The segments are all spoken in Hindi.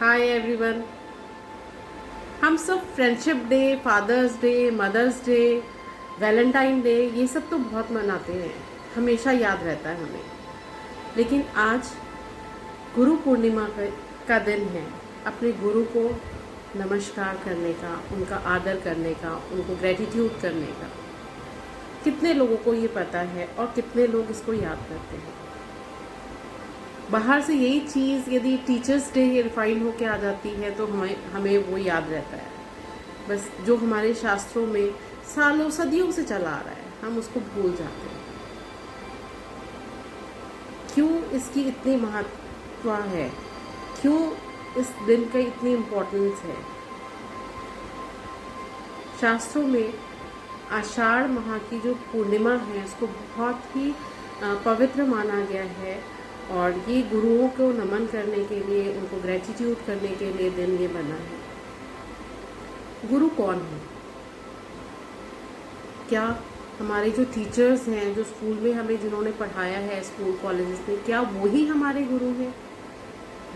हाय एवरीवन। हम सब Friendship Day, Father's Day, Mother's Day, Valentine Day ये सब तो बहुत मनाते हैं, हमेशा याद रहता है हमें। लेकिन आज गुरु पूर्णिमा का दिन है। अपने गुरु को नमस्कार करने का, उनका आदर करने का, उनको ग्रेटिट्यूड करने का। कितने लोगों को ये पता है और कितने लोग इसको याद करते हैं। बाहर से यही चीज़ यदि टीचर्स डे रिफाइंड होके आ जाती है तो हमें वो याद रहता है। बस जो हमारे शास्त्रों में सालों सदियों से चला आ रहा है, हम उसको भूल जाते हैं। क्यों इसकी इतनी महत्व है? क्यों इस दिन का इतनी इम्पोर्टेंस है? शास्त्रों में आषाढ़ माह की जो पूर्णिमा है उसको बहुत ही पवित्र माना गया है और ये गुरुओं को नमन करने के लिए, उनको ग्रेटिट्यूड करने के लिए दिन ये बना है। गुरु कौन है? क्या हमारे जो टीचर्स हैं, जो स्कूल में हमें जिन्होंने पढ़ाया है, स्कूल कॉलेजेस में, क्या वही हमारे गुरु हैं?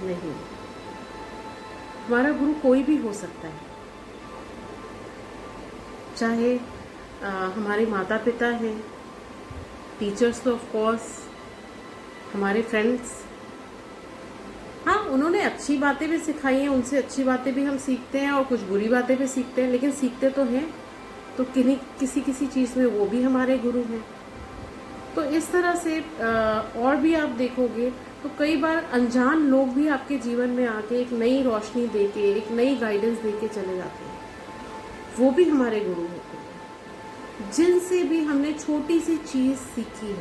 नहीं। हमारा गुरु कोई भी हो सकता है। चाहे हमारे माता पिता हैं, टीचर्स तो ऑफ कोर्स, हमारे फ्रेंड्स, हाँ उन्होंने अच्छी बातें भी सिखाई हैं, उनसे अच्छी बातें भी हम सीखते हैं और कुछ बुरी बातें भी सीखते हैं, लेकिन सीखते तो हैं। तो किसी किसी चीज़ में वो भी हमारे गुरु हैं। तो इस तरह से और भी आप देखोगे तो कई बार अनजान लोग भी आपके जीवन में आके एक नई रोशनी देके, एक नई गाइडेंस देके चले जाते हैं। वो भी हमारे गुरु होते हैं, जिनसे भी हमने छोटी सी चीज़ सीखी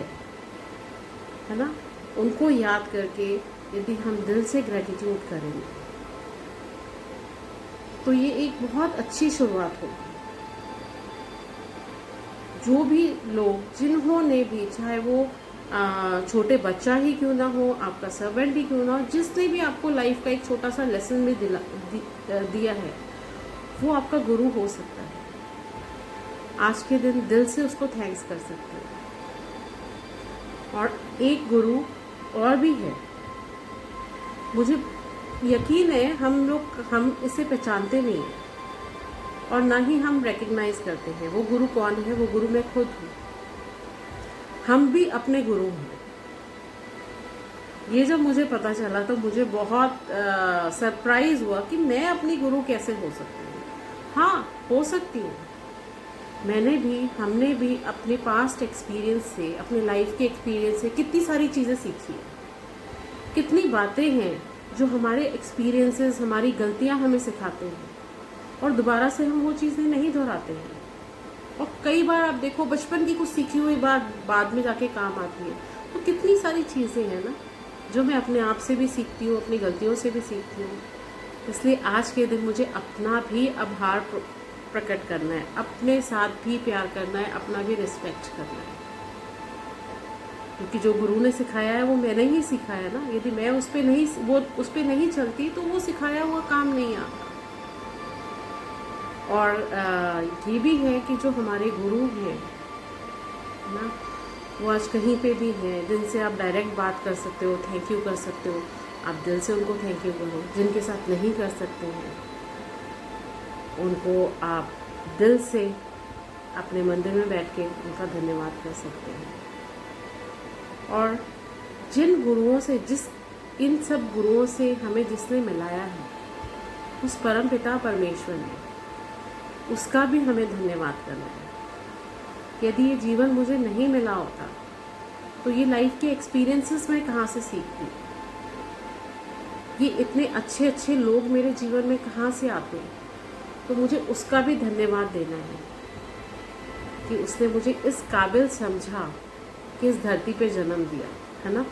है ना। उनको याद करके यदि हम दिल से ग्रेटिट्यूड करेंगे तो ये एक बहुत अच्छी शुरुआत होगी। जो भी लोग, जिन्होंने भी, चाहे वो छोटे बच्चा ही क्यों ना हो, आपका सर्वेंट ही क्यों ना हो, जिसने भी आपको लाइफ का एक छोटा सा लेसन भी दिया है, वो आपका गुरु हो सकता है। आज के दिन दिल से उसको थैंक्स कर सकते हैं। और एक गुरु और भी है, मुझे यकीन है हम इसे पहचानते नहीं हैं और ना ही हम रिकग्नाइज करते हैं। वो गुरु कौन है? वो गुरु मैं खुद हूँ। हम भी अपने गुरु हैं। ये जब मुझे पता चला तो मुझे बहुत सरप्राइज हुआ कि मैं अपनी गुरु कैसे हो सकती हूँ। हाँ, हो सकती हूँ। हमने भी अपने पास्ट एक्सपीरियंस से, अपने लाइफ के एक्सपीरियंस से कितनी सारी चीज़ें सीखी हैं। कितनी बातें हैं जो हमारे एक्सपीरियंसेस, हमारी गलतियां हमें सिखाते हैं और दोबारा से हम वो चीज़ें नहीं दोहराते हैं। और कई बार आप देखो, बचपन की कुछ सीखी हुई बात बाद में जाके काम आती है। तो कितनी सारी चीज़ें हैं ना जो मैं अपने आप से भी सीखती हूँ, अपनी गलतियों से भी सीखती हूँ। इसलिए आज के दिन मुझे अपना भी आभार प्रकट करना है, अपने साथ भी प्यार करना है, अपना भी रिस्पेक्ट करना है। क्योंकि जो गुरु ने सिखाया है वो मैंने ही सिखाया ना। यदि मैं उस पर नहीं चलती तो वो सिखाया हुआ काम नहीं आता। और ये भी है कि जो हमारे गुरु हैं ना, वो आज कहीं पे भी हैं, जिनसे आप डायरेक्ट बात कर सकते हो, थैंक यू कर सकते हो। आप दिल से उनको थैंक यू करो। जिनके साथ नहीं कर सकते हैं उनको आप दिल से अपने मंदिर में बैठ के उनका धन्यवाद कर सकते हैं। और जिन गुरुओं से, इन सब गुरुओं से हमें जिसने मिलाया है, उस परम पिता परमेश्वर ने, उसका भी हमें धन्यवाद करना है। यदि ये जीवन मुझे नहीं मिला होता तो ये लाइफ के एक्सपीरियंसेस मैं कहाँ से सीखती? ये इतने अच्छे अच्छे लोग मेरे जीवन में कहाँ से आते हैं? तो मुझे उसका भी धन्यवाद देना है कि उसने मुझे इस काबिल समझा कि इस धरती पे जन्म दिया, है ना।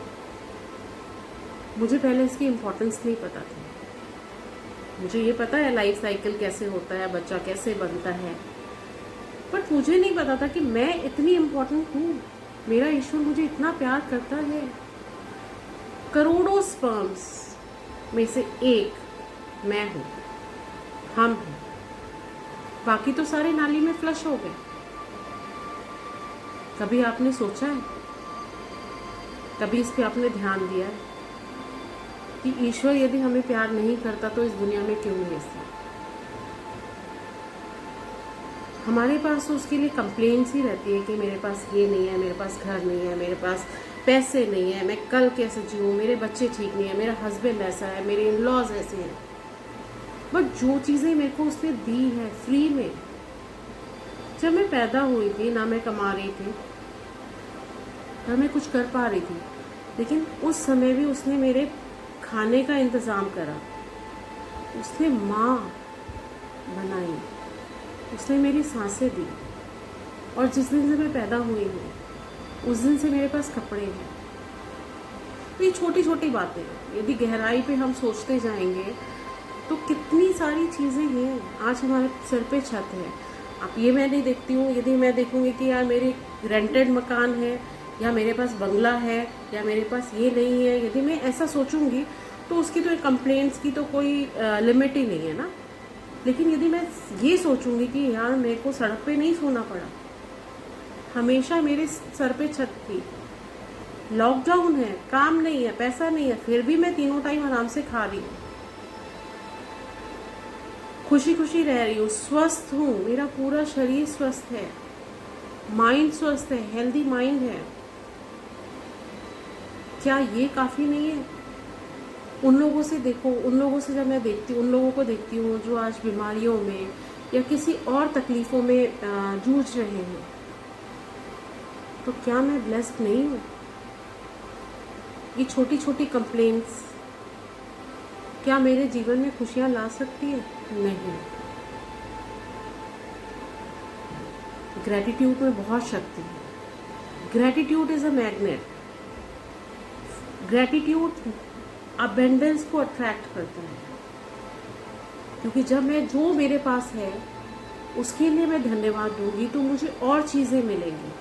मुझे पहले इसकी इम्पोर्टेंस नहीं पता थी। मुझे ये पता है लाइफ साइकिल कैसे होता है, बच्चा कैसे बनता है, बट मुझे नहीं पता था कि मैं इतनी इम्पोर्टेंट हूँ। मेरा ईश्वर मुझे इतना प्यार करता है। करोड़ों स्पर्म्स में से एक मैं हूँ, हम हैं। बाकी तो सारे नाली में फ्लश हो गए। कभी आपने सोचा है? कभी इस पे आपने ध्यान दिया है? कि ईश्वर यदि हमें प्यार नहीं करता तो इस दुनिया में क्यों भेजता। हमारे पास तो उसके लिए कंप्लेंट्स ही रहती है कि मेरे पास ये नहीं है, मेरे पास घर नहीं है, मेरे पास पैसे नहीं है, मैं कल कैसे जीऊँ, मेरे बच्चे ठीक नहीं है, मेरा हस्बैंड ऐसा है, मेरे इन लॉज ऐसे हैं। बट जो चीज़ें मेरे को उसने दी है फ्री में, जब मैं पैदा हुई थी ना मैं कमा रही थी ना मैं कुछ कर पा रही थी, लेकिन उस समय भी उसने मेरे खाने का इंतज़ाम करा, उसने माँ बनाई, उसने मेरी सांसें दी। और जिस दिन से मैं पैदा हुई हूँ उस दिन से मेरे पास कपड़े हैं। तो ये छोटी छोटी बातें यदि गहराई पे हम सोचते जाएंगे तो कितनी सारी चीज़ें हैं। आज हमारे सर पे छत है, अब ये मैं नहीं देखती हूँ, यदि मैं देखूँगी कि यार मेरे रेंटेड मकान है या मेरे पास बंगला है या मेरे पास ये नहीं है, यदि मैं ऐसा सोचूंगी तो उसकी तो कंप्लेंट्स की तो कोई लिमिट ही नहीं है ना। लेकिन यदि मैं ये सोचूंगी कि यार मेरे को सड़क पे नहीं सोना पड़ा, हमेशा मेरे सर पे छत थी, लॉकडाउन है, काम नहीं है, पैसा नहीं है, फिर भी मैं तीनों टाइम आराम से खा रही हूँ, खुशी खुशी रह रही हूँ, स्वस्थ हूँ, मेरा पूरा शरीर स्वस्थ है, माइंड स्वस्थ है, हेल्दी माइंड है। क्या ये काफ़ी नहीं है? उन लोगों से देखो, उन लोगों से जब मैं देखती हूँ, उन लोगों को देखती हूँ जो आज बीमारियों में या किसी और तकलीफ़ों में जूझ रहे हैं, तो क्या मैं ब्लेस्ड नहीं हूँ? ये छोटी छोटी कंप्लेंट्स क्या मेरे जीवन में खुशियाँ ला सकती है? नहीं। ग्रैटिट्यूड में बहुत शक्ति है। Gratitude is a magnet. Gratitude abundance को अट्रैक्ट करता है, क्योंकि जब मैं जो मेरे पास है उसके लिए मैं धन्यवाद दूंगी तो मुझे और चीज़ें मिलेंगी।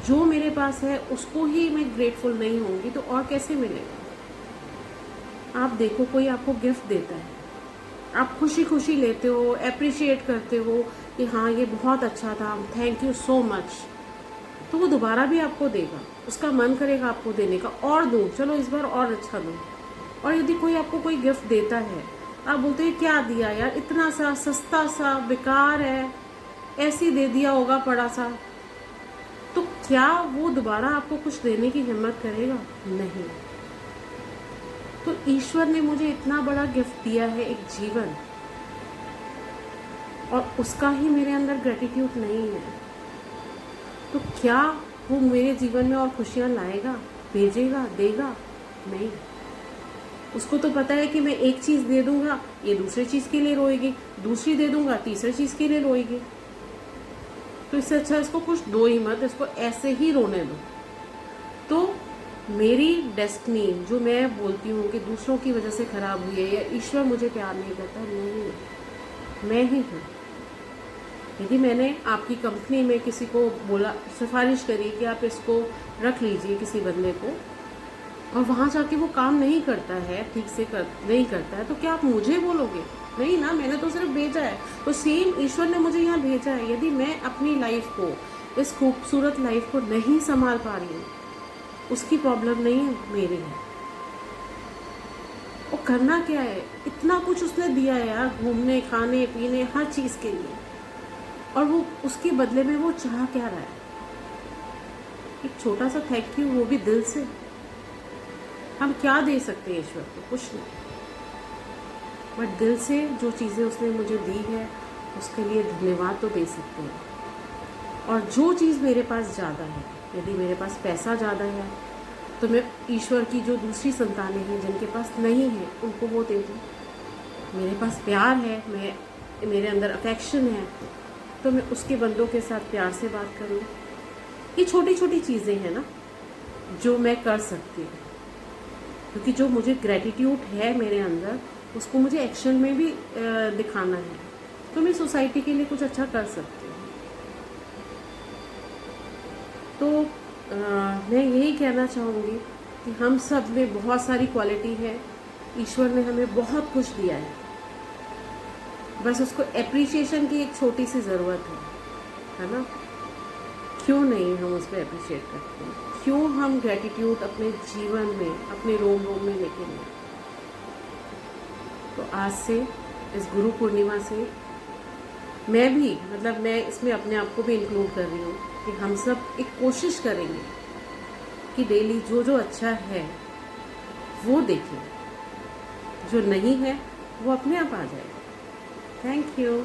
जो मेरे पास है उसको ही मैं ग्रेटफुल नहीं होंगी तो और कैसे मिलेगा? आप देखो, कोई आपको गिफ्ट देता है, आप खुशी खुशी लेते हो, अप्रिशिएट करते हो कि हाँ ये बहुत अच्छा था, थैंक यू सो मच, तो वो दोबारा भी आपको देगा, उसका मन करेगा आपको देने का, और दूँ, चलो इस बार और अच्छा दूँ। और यदि कोई आपको कोई गिफ्ट देता है, आप बोलते हैं क्या दिया यार, इतना सा सस्ता सा बेकार है, ऐसे दे दिया होगा पड़ा सा, तो क्या वो दोबारा आपको कुछ देने की हिम्मत करेगा? नहीं। तो ईश्वर ने मुझे इतना बड़ा गिफ्ट दिया है, एक जीवन, और उसका ही मेरे अंदर ग्रेटिट्यूड नहीं है, तो क्या वो मेरे जीवन में और खुशियाँ लाएगा, भेजेगा, देगा? नहीं। उसको तो पता है कि मैं एक चीज़ दे दूंगा ये दूसरी चीज़ के लिए रोएगी, दूसरी दे दूंगा तीसरी चीज़ के लिए रोएगी, तो इससे अच्छा इसको कुछ दो ही मत, इसको ऐसे ही रोने दो। तो मेरी डेस्टिनी जो मैं बोलती हूँ कि दूसरों की वजह से ख़राब हुई है या ईश्वर मुझे प्यार नहीं करता, नहीं, मैं ही हूँ। यदि मैंने आपकी कंपनी में किसी को बोला, सिफारिश करी कि आप इसको रख लीजिए किसी बंदे को, और वहाँ जाके वो काम नहीं करता है, ठीक से नहीं करता है, तो क्या आप मुझे बोलोगे? नहीं ना, मैंने तो सिर्फ भेजा है। तो सेम ईश्वर ने मुझे यहाँ भेजा है। यदि मैं अपनी लाइफ को, इस खूबसूरत लाइफ को नहीं संभाल पा रही हूँ, उसकी प्रॉब्लम नहीं है, मेरी है। वो करना क्या है, इतना कुछ उसने दिया है यार, घूमने, खाने पीने, हर चीज़ के लिए, और वो उसके बदले में वो चाह क्या रहा है? एक छोटा सा थैंक यू, वो भी दिल से। हम क्या दे सकते हैं ईश्वर को? कुछ नहीं, बट दिल से जो चीज़ें उसने मुझे दी है उसके लिए धन्यवाद तो दे सकते हैं। और जो चीज़ मेरे पास ज़्यादा है, यदि मेरे पास पैसा ज़्यादा है तो मैं ईश्वर की जो दूसरी संतानें हैं जिनके पास नहीं है उनको वो दे दूँ। मेरे पास प्यार है, मेरे अंदर अफेक्शन है, तो मैं उसके बंदों के साथ प्यार से बात करूँ। ये छोटी छोटी चीज़ें हैं ना जो मैं कर सकती हूँ, क्योंकि जो मुझे ग्रेटिट्यूड है मेरे अंदर, उसको मुझे एक्शन में भी दिखाना है, तो मैं सोसाइटी के लिए कुछ अच्छा कर सकती हूँ। तो मैं यही कहना चाहूँगी कि हम सब में बहुत सारी क्वालिटी है, ईश्वर ने हमें बहुत कुछ दिया है, बस उसको एप्रिसिएशन की एक छोटी सी ज़रूरत है ना? क्यों नहीं हम उस पर अप्रिशिएट करते हैं? क्यों हम ग्रेटिट्यूड अपने जीवन में, अपने रोम रोम में लेके नहीं? तो आज से, इस गुरु पूर्णिमा से मैं भी, मतलब मैं इसमें अपने आप को भी इंक्लूड कर रही हूँ कि हम सब एक कोशिश करेंगे कि डेली जो जो अच्छा है वो देखें, जो नहीं है वो अपने आप आ जाए। Thank you.